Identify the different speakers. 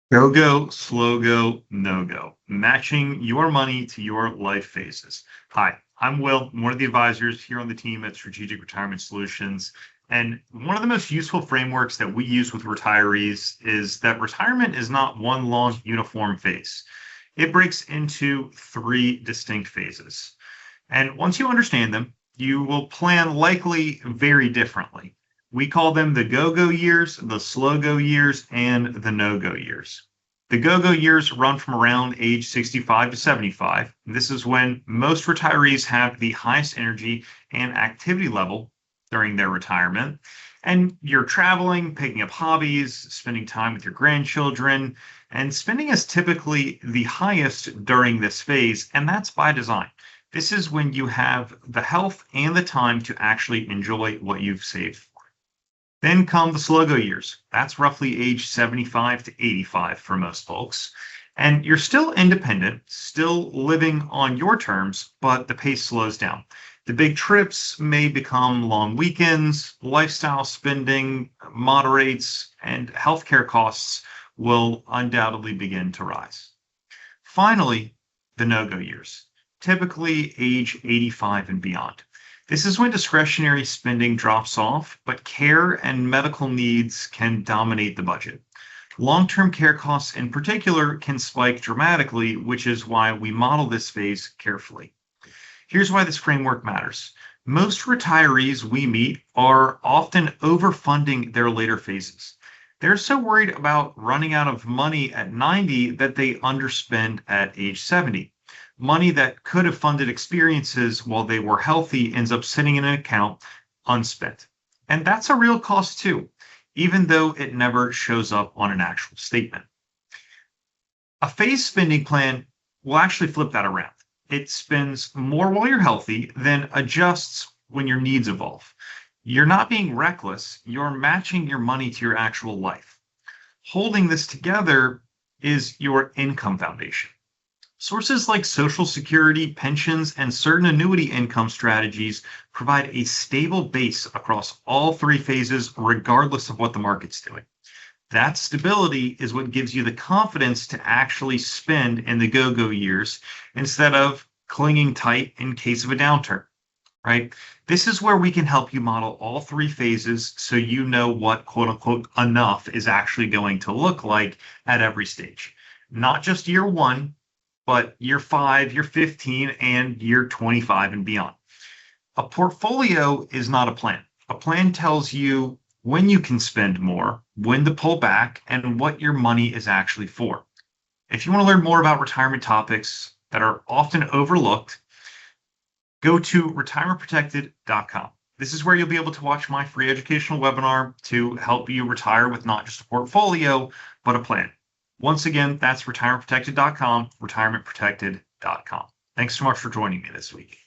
Speaker 1: Go, go, slow go, no go. Matching your money to your life phases. Hi, I'm Will, one of the advisors here on the team at Strategic Retirement Solutions. And one of the most useful frameworks that we use with retirees is that retirement is not one long uniform phase. It breaks into three distinct phases. And once you understand them, you will plan likely very differently. We call them the go-go years, the slow-go years, and the no-go years. The go-go years run from around age 65 to 75. This is when most retirees have the highest energy and activity level during their retirement. And you're traveling, picking up hobbies, spending time with your grandchildren, and spending is typically the highest during this phase, and that's by design. This is when you have the health and the time to actually enjoy what you've saved for. Then come the slow go years. That's roughly age 75 to 85 for most folks. And you're still independent, still living on your terms, but the pace slows down. The big trips may become long weekends, lifestyle spending moderates, and healthcare costs will undoubtedly begin to rise. Finally, the no go years, typically age 85 and beyond. This is when discretionary spending drops off, but care and medical needs can dominate the budget. Long-term care costs in particular can spike dramatically, which is why we model this phase carefully. Here's why this framework matters. Most retirees we meet are often overfunding their later phases. They're so worried about running out of money at 90 that they underspend at age 70. Money that could have funded experiences while they were healthy ends up sitting in an account unspent. And that's a real cost too, even though it never shows up on an actual statement. A phase spending plan will actually flip that around. It spends more while you're healthy, then adjusts when your needs evolve. You're not being reckless, you're matching your money to your actual life. Holding this together is your income foundation. Sources like Social Security, pensions, and certain annuity income strategies provide a stable base across all three phases, regardless of what the market's doing. That stability is what gives you the confidence to actually spend in the go-go years instead of clinging tight in case of a downturn, right? This is where we can help you model all three phases so you know what quote unquote enough is actually going to look like at every stage. Not just year one, but year 5, year 15, and year 25 and beyond. A portfolio is not a plan. A plan tells you when you can spend more, when to pull back, and what your money is actually for. If you want to learn more about retirement topics that are often overlooked, go to retirementprotected.com. This is where you'll be able to watch my free educational webinar to help you retire with not just a portfolio, but a plan. Once again, that's retirementprotected.com, retirementprotected.com. Thanks so much for joining me this week.